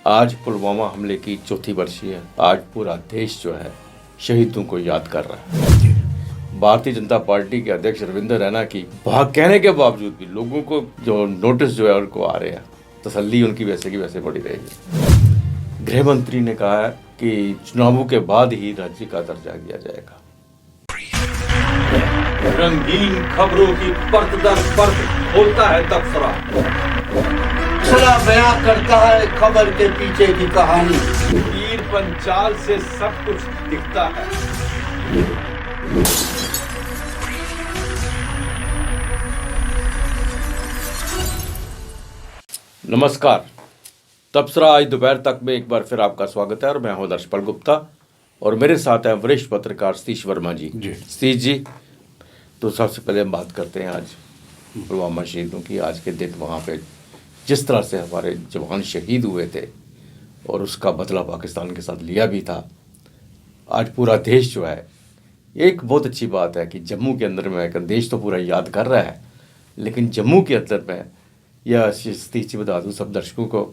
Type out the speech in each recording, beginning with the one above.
आज पुलवामा हमले की चौथी वर्षी है। आज पूरा देश जो है शहीदों को याद कर रहा है। भारतीय जनता पार्टी के अध्यक्ष रविंद्र रैना की कहने के बावजूद भी लोगों को जो नोटिस जो है उनको आ रहे हैं, तसल्ली उनकी वैसे की वैसे पड़ी रहेगी। गृह मंत्री ने कहा है कि चुनावों के बाद ही राज्य का दर्जा दिया जाएगा। रंगीन खबरों की परत दर परत खोलता है तबसरा, बयां करता है खबर के पीछे की कहानी। तीर पंचाल से सब कुछ दिखता है। नमस्कार, तबसरा आज दोपहर तक में एक बार फिर आपका स्वागत है और मैं हूं दर्शपाल गुप्ता और मेरे साथ हैं वरिष्ठ पत्रकार सतीश वर्मा जी। सतीश जी, तो सबसे पहले हम बात करते हैं आज पुलवामा शहीदों की। आज के दिन वहाँ पे जिस तरह से हमारे जवान शहीद हुए थे और उसका बदला पाकिस्तान के साथ लिया भी था, आज पूरा देश जो है, एक बहुत अच्छी बात है कि जम्मू के अंदर में देश तो पूरा याद कर रहा है, लेकिन जम्मू के अंदर में यह सतीश जी बता दूँ सब दर्शकों को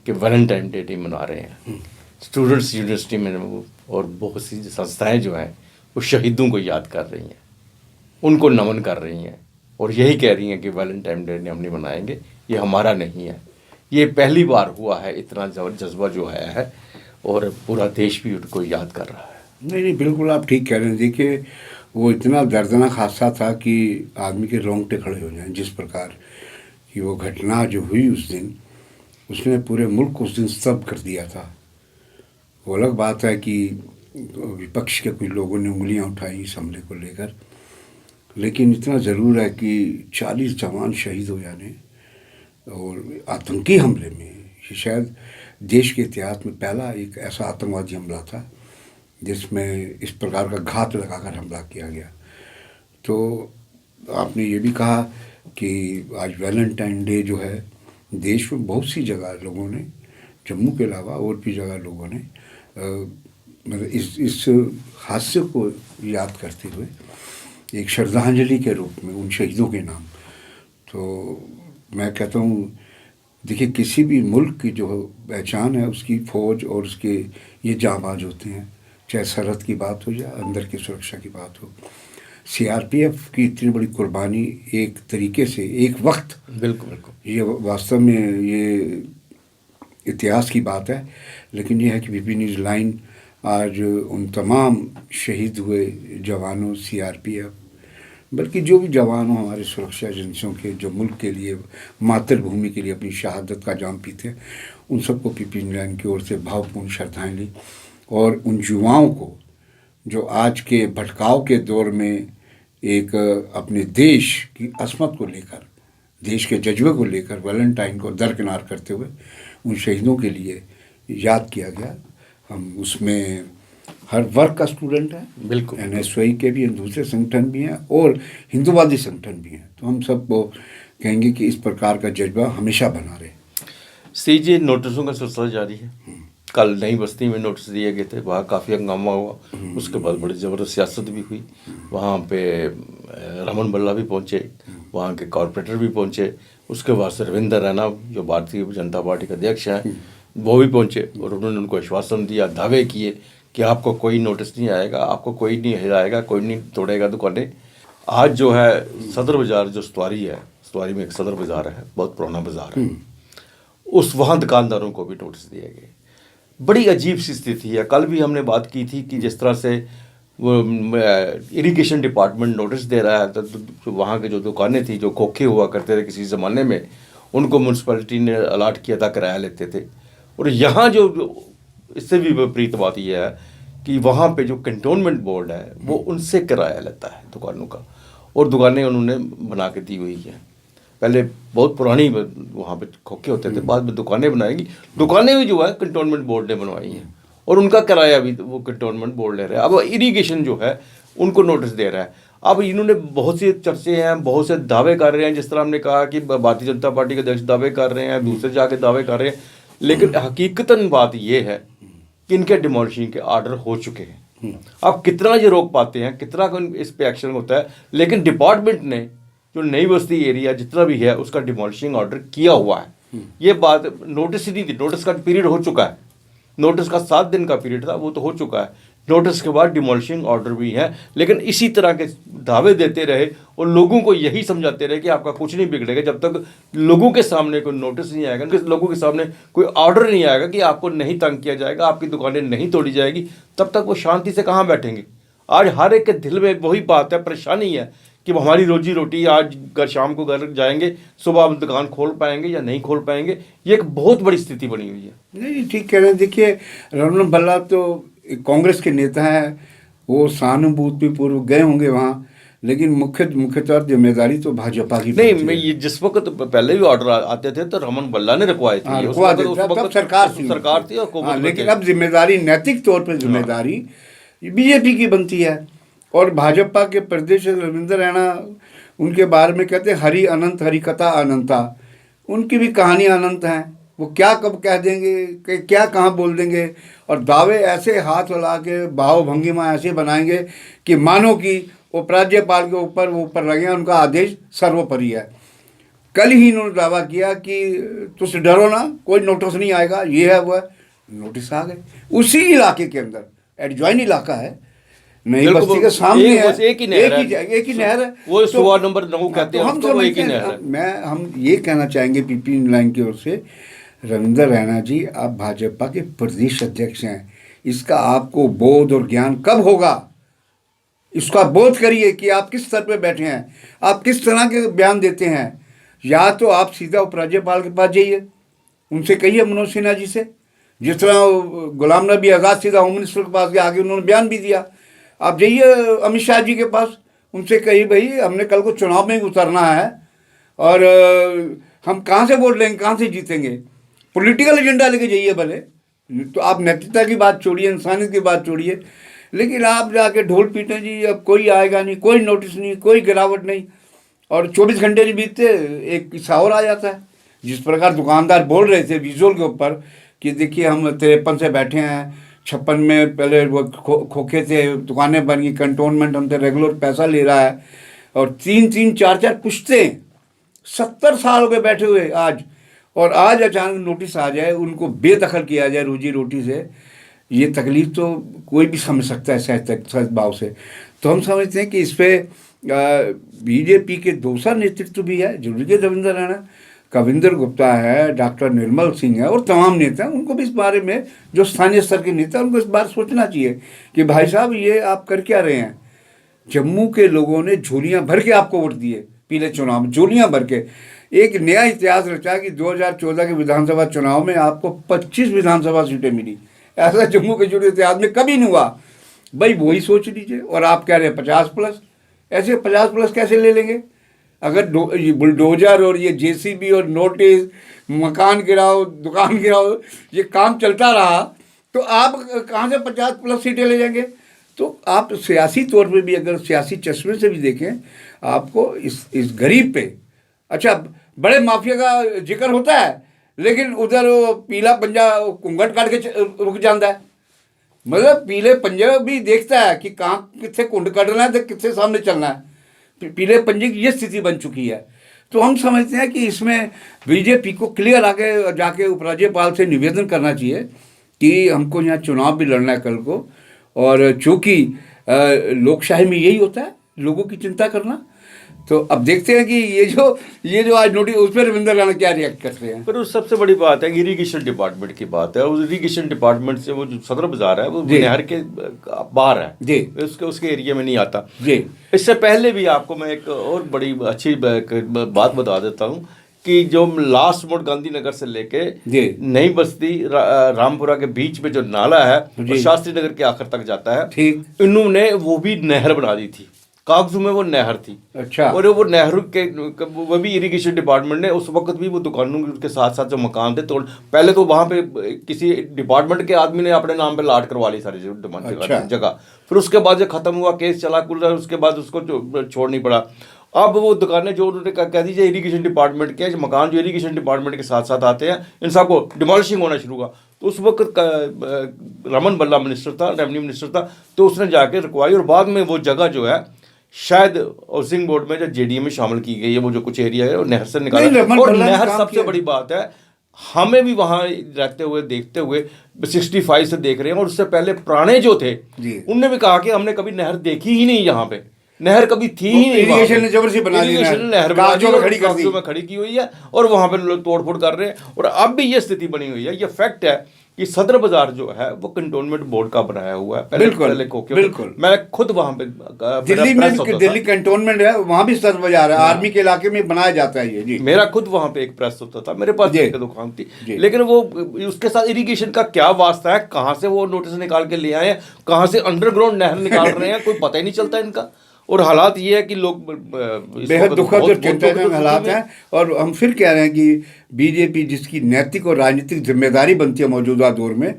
कि वैलेंटाइन डे मना रहे हैं। स्टूडेंट्स यूनिवर्सिटी में और बहुत सी संस्थाएँ जो हैं वो शहीदों को याद कर रही हैं, उनको नमन कर रही हैं और यही कह रही हैं कि वैलेंटाइन डे हम नहीं मनाएंगे, ये हमारा नहीं है। ये पहली बार हुआ है, इतना जज्बा जो आया है और पूरा देश भी उनको याद कर रहा है। नहीं, बिल्कुल आप ठीक कह रहे हैं। देखिए, वो इतना दर्दनाक हादसा था कि आदमी के रोंगटे खड़े हो जाएं। जिस प्रकार की वो घटना जो हुई उस दिन, उसने पूरे मुल्क को उस दिन स्तब्ध कर दिया था। वो अलग बात है कि विपक्ष के कुछ लोगों ने उंगलियां उठाई इस हमले को लेकर, लेकिन इतना ज़रूर है कि 40 जवान शहीद हो जाने और आतंकी हमले में, ये शायद देश के इतिहास में पहला एक ऐसा आतंकवादी हमला था जिसमें इस प्रकार का घात लगाकर हमला किया गया। तो आपने ये भी कहा कि आज वैलेंटाइन डे जो है, देश में बहुत सी जगह लोगों ने, जम्मू के अलावा और भी जगह लोगों ने मतलब इस हादसे को याद करते हुए एक श्रद्धांजलि के रूप में उन शहीदों के नाम। तो मैं कहता हूँ, देखिए, किसी भी मुल्क की जो पहचान है उसकी फ़ौज और उसके ये जांबाज होते हैं, चाहे सरहद की बात हो या अंदर की सुरक्षा की बात हो। सीआरपीएफ की इतनी बड़ी कुर्बानी एक तरीके से एक वक्त, बिल्कुल ये वास्तव में ये इतिहास की बात है। लेकिन ये है कि विपिन लाइन आज उन तमाम शहीद हुए जवानों, सीआरपीएफ, बल्कि जो भी जवान हो हमारे सुरक्षा एजेंसियों के, जो मुल्क के लिए, मातृभूमि के लिए अपनी शहादत का जाम पीते हैं, उन सबको विपिन लाइन की ओर से भावपूर्ण श्रद्धांजलि। और उन युवाओं को जो आज के भटकाव के दौर में एक अपने देश की असमत को लेकर, देश के जज्बे को लेकर वैलेंटाइन को दरकिनार करते हुए उन शहीदों के लिए याद किया गया। हम उसमें हर वर्ग का स्टूडेंट है, बिल्कुल, एनएसवाई के भी हैं, दूसरे संगठन भी हैं और हिंदूवादी संगठन भी हैं। तो हम सब वो कहेंगे कि इस प्रकार का जज्बा हमेशा बना रहे। सीजे नोटिसों का सिलसिला जारी है। कल नई बस्ती में नोटिस दिए गए थे, वहाँ काफ़ी हंगामा हुआ। उसके बाद बड़ी ज़बरदस्त सियासत भी हुई। वहाँ पे रमन बल्ला भी पहुँचे, वहाँ के कॉरपोरेटर भी पहुँचे। उसके बाद से रविंद्र रैना जो भारतीय जनता पार्टी के अध्यक्ष हैं वो भी पहुँचे और उन्होंने उनको आश्वासन दिया, दावे किए कि आपको कोई नोटिस नहीं आएगा, आपको कोई नहीं हिलाएगा, कोई नहीं तोड़ेगा दुकानें। आज जो है सदर बाज़ार जो सतवारी है, सतवारी में एक सदर बाज़ार है, बहुत पुराना बाज़ार है, उस वहाँ दुकानदारों को भी नोटिस दिए गए। बड़ी अजीब सी स्थिति है। कल भी हमने बात की थी कि जिस तरह से वो इरिगेशन डिपार्टमेंट नोटिस दे रहा है, तो वहाँ के जो दुकानें थी, जो खोखे हुआ करते थे किसी ज़माने में, उनको म्यूनसिपैलिटी ने अलाट किया था, किराया लेते थे। और यहाँ जो इससे भी विपरीत बात यह है कि वहाँ पे जो कंटोनमेंट बोर्ड है वो उनसे किराया लेता है दुकानों का, और दुकानें उन्होंने बना के दी हुई हैं। पहले बहुत पुरानी वहाँ पे खोखे होते थे, बाद में दुकानें बनाएंगी। दुकानें भी जो है कंटोनमेंट बोर्ड ने बनवाई हैं और उनका किराया भी वो कंटोनमेंट बोर्ड ले रहा है। अब इरिगेशन जो है उनको नोटिस दे रहा है। अब इन्होंने बहुत से चर्चे हैं, बहुत से दावे कर रहे हैं। जिस तरह हमने कहा कि भारतीय जनता पार्टी के अध्यक्ष दावे कर रहे हैं, दूसरे जाके दावे कर रहे हैं, लेकिन हकीकतन बात ये है कि इनके डिमोलिशिंग के आर्डर हो चुके हैं। अब कितना ये रोक पाते हैं, कितना इस पे एक्शन होता है, लेकिन डिपार्टमेंट ने जो नई बस्ती एरिया जितना भी है उसका डिमोलिशिंग ऑर्डर किया हुआ है। ये बात नोटिस ही नहीं थी, नोटिस का पीरियड हो चुका है, नोटिस का 7 दिन का पीरियड था, वो तो हो चुका है। नोटिस के बाद डिमोलिशिंग ऑर्डर भी है, लेकिन इसी तरह के दावे देते रहे और लोगों को यही समझाते रहे कि आपका कुछ नहीं बिगड़ेगा जब तक लोगों के सामने कोई नोटिस नहीं आएगा, लोगों के सामने कोई ऑर्डर नहीं आएगा कि आपको नहीं तंग किया जाएगा, आपकी दुकानें नहीं तोड़ी जाएगी, तब तक वो शांति से कहाँ बैठेंगे। आज हर एक के दिल में वही बात है, परेशानी है कि हमारी रोजी रोटी, आज शाम को घर जाएंगे, सुबह हम दुकान खोल पाएंगे या नहीं खोल पाएंगे। ये एक बहुत बड़ी स्थिति बनी हुई है। नहीं, ठीक कह रहे हैं। देखिए, रमन भल्ला तो कांग्रेस के नेता हैं, वो सहानुभूतिपूर्व गए होंगे वहाँ, लेकिन मुख्यतः जिम्मेदारी तो भाजपा की नहीं। मैं ये जिस वक्त पहले भी ऑर्डर आते थे तो रमन भल्ला ने रखवाए थे, उस वक्त सरकार थी और लेकिन अब जिम्मेदारी, नैतिक तौर पर जिम्मेदारी बीजेपी की बनती है। और भाजपा के प्रदेश रविंद्र रैना, उनके बारे में कहते हैं हरि अनंत, हरि कथा अनंता। उनकी भी कहानी अनंत हैं, वो क्या कब कह देंगे, क्या कहाँ बोल देंगे, और दावे ऐसे हाथ हिला के भाव भंगिमा ऐसे बनाएंगे कि मानो कि वो राज्यपाल के ऊपर वो ऊपर लगे, उनका आदेश सर्वोपरि है। कल ही इन्होंने दावा किया कि तुम डरो ना, कोई नोटिस नहीं आएगा, ये है वो है। नोटिस आ गए उसी इलाके के अंदर, एडजॉइन इलाका है, नई बस्ती के सामने है, एक ही नहर है, वो सुबह नंबर 9 कहते हैं, हम एक ही नहर है। हम ये कहना चाहेंगे पीपी लाइन की ओर से, रविंद्र रैना जी, आप भाजपा के प्रदेश अध्यक्ष हैं, इसका आपको बोध और ज्ञान कब होगा? इसका बोध करिए कि आप किस स्तर पे बैठे हैं, आप किस तरह के बयान देते हैं। या तो आप सीधा उपराज्यपाल के पास जाइए, उनसे कहिए, मनोज सिन्हा जी से, जिस तरह गुलाम नबी आज़ाद सीधा होम मिनिस्टर के पास गया, आगे उन्होंने बयान भी दिया। आप जाइए अमित शाह जी के पास, उनसे कहिए भाई हमने कल को चुनाव में उतरना है और हम कहाँ से वोट लेंगे, कहाँ से जीतेंगे। पॉलिटिकल एजेंडा लेके जाइए भले, तो आप नैतिकता की बात छोड़िए, इंसानियत की बात छोड़िए, लेकिन आप जाके ढोल पीटें जी अब कोई आएगा नहीं, कोई नोटिस नहीं, कोई गिरावट नहीं, और 24 घंटे नहीं बीतते एक किस्सा और आ जाता है। जिस प्रकार दुकानदार बोल रहे थे विजुअल के ऊपर कि देखिए हम 53 से बैठे हैं, 56 में पहले वो खोखे थे, दुकानें बन गई, कंटोनमेंट हमसे रेगुलर पैसा ले रहा है, और 3-3, 4-4 पुश्तें 70 साल हो गए बैठे हुए आज, और आज अचानक नोटिस आ जाए, उनको बेदखल किया जाए रोजी रोटी से। ये तकलीफ तो कोई भी समझ सकता है सहज भाव से। तो हम समझते हैं कि इस पर बीजेपी के दूसरा नेतृत्व भी है, जरूरी के रविंद्र रैना, कविंदर गुप्ता है, डॉक्टर निर्मल सिंह है, और तमाम नेता, उनको भी इस बारे में, जो स्थानीय स्तर के नेता, उनको इस बार सोचना चाहिए कि भाई साहब ये आप कर क्या रहे हैं। जम्मू के लोगों ने झोलियाँ भर के आपको वोट दिए, पीले चुनाव में झोलियाँ भर के। एक नया इतिहास रचा कि 2014 के विधानसभा चुनाव में आपको 25 विधानसभा सीटें मिली। ऐसा जम्मू के जुड़े इतिहास में कभी नहीं हुआ। भाई वही सोच लीजिए, और आप कह रहे हैं 50+, ऐसे 50+ कैसे ले लेंगे? अगर ये बुलडोजर और ये जेसीबी और नोटिस, मकान गिराओ, दुकान गिराओ, ये काम चलता रहा तो आप कहाँ से 50+ सीटें ले जाएंगे? तो आप सियासी तौर पे भी, अगर सियासी चश्मे से भी देखें, आपको इस गरीब पे, अच्छा बड़े माफिया का जिक्र होता है, लेकिन उधर पीला पंजा कुंगट काट के रुक जाता है। मतलब पीले पंजे भी देखता है कि कहाँ कितने कुंड काटना है तो कितने सामने चलना है। पीले पंजे की ये स्थिति बन चुकी है। तो हम समझते हैं कि इसमें बीजेपी को क्लियर आगे जाके उपराज्यपाल से निवेदन करना चाहिए कि हमको यहाँ चुनाव भी लड़ना है कल को, और चूँकि लोकशाही में यही होता है, लोगों की चिंता करना। तो अब देखते हैं कि ये जो आज नोटिस, उस पर रविंद्र रैना क्या रिएक्ट करते हैं। पर उस सबसे बड़ी बात है इरिगेशन डिपार्टमेंट की बात है। उस इरिगेशन डिपार्टमेंट से वो जो सदर बाजार है वो नहर के बाहर है जी, उसके एरिया में नहीं आता जी। इससे पहले भी आपको मैं एक और बड़ी अच्छी बात बता देता हूँ कि जो लास्ट मोड़ गांधीनगर से लेके नई बस्ती रामपुरा के बीच में जो नाला है वो शास्त्री नगर के आखिर तक जाता है, ठीक, इन्होंने वो भी नहर बना दी थी। कागजों में वो नहर थी, अच्छा, और वो नहर के वो भी इरिगेशन डिपार्टमेंट ने उस वक्त भी वो दुकानों के साथ साथ जो मकान थे तो पहले तो वहाँ पे किसी डिपार्टमेंट के आदमी ने अपने नाम पे लाट करवा ली सारी जगह। फिर उसके बाद जो खत्म हुआ केस चला कुल, उसके बाद उसको छोड़नी पड़ा। अब वो दुकानें जो उन्होंने कह दीजिए इरिगेशन डिपार्टमेंट के मकान जो इरिगेशन डिपार्टमेंट के साथ साथ आते हैं, इन सबको डिमोलिशिंग होना शुरू हुआ। तो उस वक्त रमन भल्ला मिनिस्टर था, रेवेन्यू मिनिस्टर था, तो उसने जाके रुकवाई, और बाद में वो जगह जो है शायद हाउसिंग बोर्ड में जो जेडीए में शामिल की गई है, वो जो कुछ एरिया है वो नहर से निकाला नहीं, रमन और भल्ला ने नहर काम सबसे किया। बड़ी बात है, हमें भी वहां रहते हुए देखते हुए 65 से देख रहे हैं, और उससे पहले पुराने जो थे जी। उनने भी कहा कि हमने कभी नहर देखी ही नहीं, यहाँ पे नहर कभी थी ही नहीं, वहाँ इरिगेशन पे। ने जबरदस्ती बना दी इरिगेशन ने नहर बना दी कागजों में और खड़ी कर दी। कागजों में खड़ी की हुई है, और वहां पे लोग तोड़फोड़ कर रहे हैं। और अब भी ये स्थिति बनी हुई है, ये फैक्ट है कि सदर बाजार जो है वो कंटोनमेंट बोर्ड का बनाया हुआ है। बिल्कुल, क्योंकि बिल्कुल। मैं खुद वहां पे दिल्ली में दिल्ली कंटोनमेंट है, वहां भी सदर बाजार है, आर्मी के इलाके में बनाया जाता है ये। जी, मेरा खुद वहां पे एक प्रेस होता था, मेरे पास जी, एक दुकान जी। थी, लेकिन वो उसके साथ इरिगेशन का क्या वास्ता है, कहाँ से वो नोटिस निकाल के ले आए हैं, कहाँ से अंडरग्राउंड नहर निकाल रहे हैं, कोई पता ही नहीं चलता इनका। और हालात ये है कि लोग बेहद दुखद और चिंताजनक हालात हैं। और हम फिर कह रहे हैं कि बीजेपी जिसकी नैतिक और राजनीतिक जिम्मेदारी बनती है मौजूदा दौर में,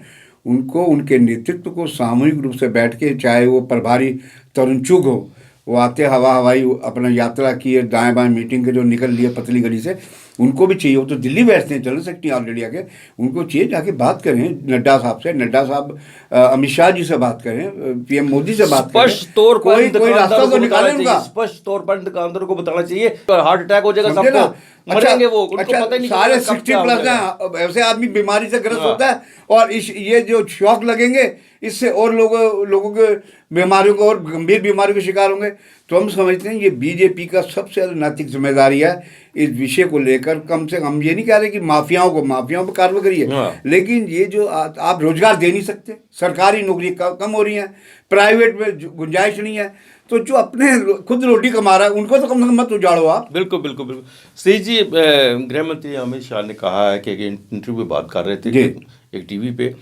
उनको उनके नेतृत्व को सामूहिक रूप से बैठ के, चाहे वो प्रभारी तरुण चुग हो, वो आते हवाई अपना यात्रा की है, दाएं बाएं मीटिंग के जो निकल लिए पतली गली से, उनको भी चाहिए। वो तो दिल्ली बैठते हैं, चल सकती हैं ऑलरेडी आके, उनको चाहिए जाके बात करें नड्डा साहब से, नड्डा साहब अमित शाह जी से बात करें, पीएम मोदी से बात करें, स्पष्ट तौर पर कोई रास्ता तो निकालें उनका। स्पष्ट तौर पर दुकानदारों को बताना चाहिए, हार्ट अटैक हो जाएगा समझे ना? सबको, मरेंगे वो, उनको अच्छा, पता ही नहीं सारे चलेगा कब 60 क्या हो प्लस जाएगा। हैं, ऐसे आदमी बीमारी से ग्रस्त हाँ। होता है, और ये जो शौक लगेंगे, इससे और लोगों के बीमारियों को और गंभीर बीमारियों के शिकार होंगे। तो हम समझते हैं ये बीजेपी का सबसे ज़्यादा नैतिक जिम्मेदारी है इस विषय को लेकर। कम से कम हम ये नहीं कह रहे कि माफियाओं पर कार्रवाई करिए, हाँ। लेकिन ये जो आप रोजगार दे नहीं सकते, सरकारी नौकरी कम हो रही है, प्राइवेट में गुंजाइश नहीं है, तो जो अपने खुद रोटी कमा रहा है उनको तो कम से कम मत उजाड़ो आप। बिल्कुल बिल्कुल बिल्कुल सही जी। गृह मंत्री अमित शाह ने कहा है कि एक इंटरव्यू में बात कर रहे थे एक टीवी पे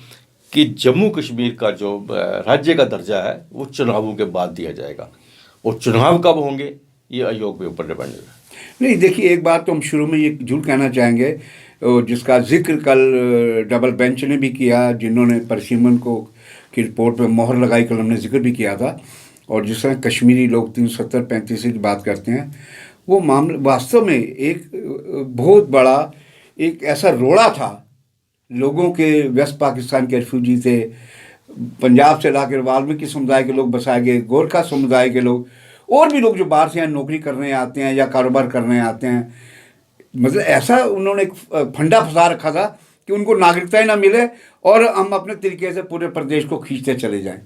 कि जम्मू कश्मीर का जो राज्य का दर्जा है वो चुनावों के बाद दिया जाएगा, और चुनाव कब होंगे ये आयोग के ऊपर डिपेंड है। नहीं, देखिए, एक बात तो हम शुरू में ये जरूर कहना चाहेंगे, जिसका जिक्र कल डबल बेंच ने भी किया, जिन्होंने परसिमन को की रिपोर्ट पे मोहर लगाई, कल हमने जिक्र भी किया था। और जिस तरह कश्मीरी लोग 370-35 की बात करते हैं, वो मामला वास्तव में एक बहुत बड़ा एक ऐसा रोड़ा था। लोगों के वेस्ट पाकिस्तान के रेफ्यूजी थे, पंजाब से लाकर वाल्मीकि समुदाय के लोग बसाए गए, गोरखा समुदाय के लोग, और भी लोग जो बाहर से यहाँ नौकरी करने आते हैं या कारोबार करने आते हैं। मतलब ऐसा उन्होंने एक फंडा फंसा रखा था कि उनको नागरिकता ही ना मिले और हम अपने तरीके से पूरे प्रदेश को खींचते चले जाएं।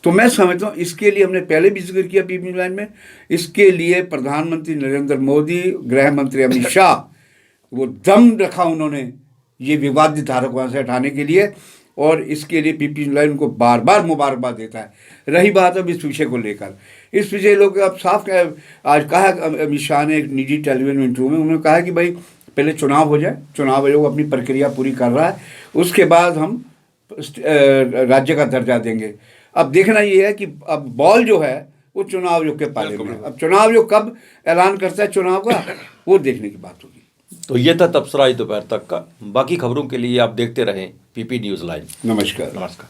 तो मैं समझता हूँ इसके लिए हमने पहले भी जिक्र किया पीपी लाइन में, इसके लिए प्रधानमंत्री नरेंद्र मोदी, गृह मंत्री अमित शाह, वो दम रखा उन्होंने ये विवादित धारा को वहाँ से हटाने के लिए, और इसके लिए पीपी लाइन उनको बार बार मुबारकबाद देता है। रही बात अब इस विषय को लेकर, इस विषय लोग अब साफ आज कहा अमित शाह ने एक निजी टेलीविजन इंटरव्यू में, उन्होंने कहा कि भाई पहले चुनाव हो जाए, चुनाव आयोग अपनी प्रक्रिया पूरी कर रहा है, उसके बाद हम राज्य का दर्जा देंगे। अब देखना ये है कि अब बॉल जो है वो चुनाव आयोग के पाले में। अब चुनाव आयोग कब ऐलान करता है चुनाव का, वो देखने की बात होगी। तो ये था तबसरा आज दोपहर तक का। बाकी खबरों के लिए आप देखते रहें पीपी न्यूज़ लाइव। नमस्कार। नमस्कार।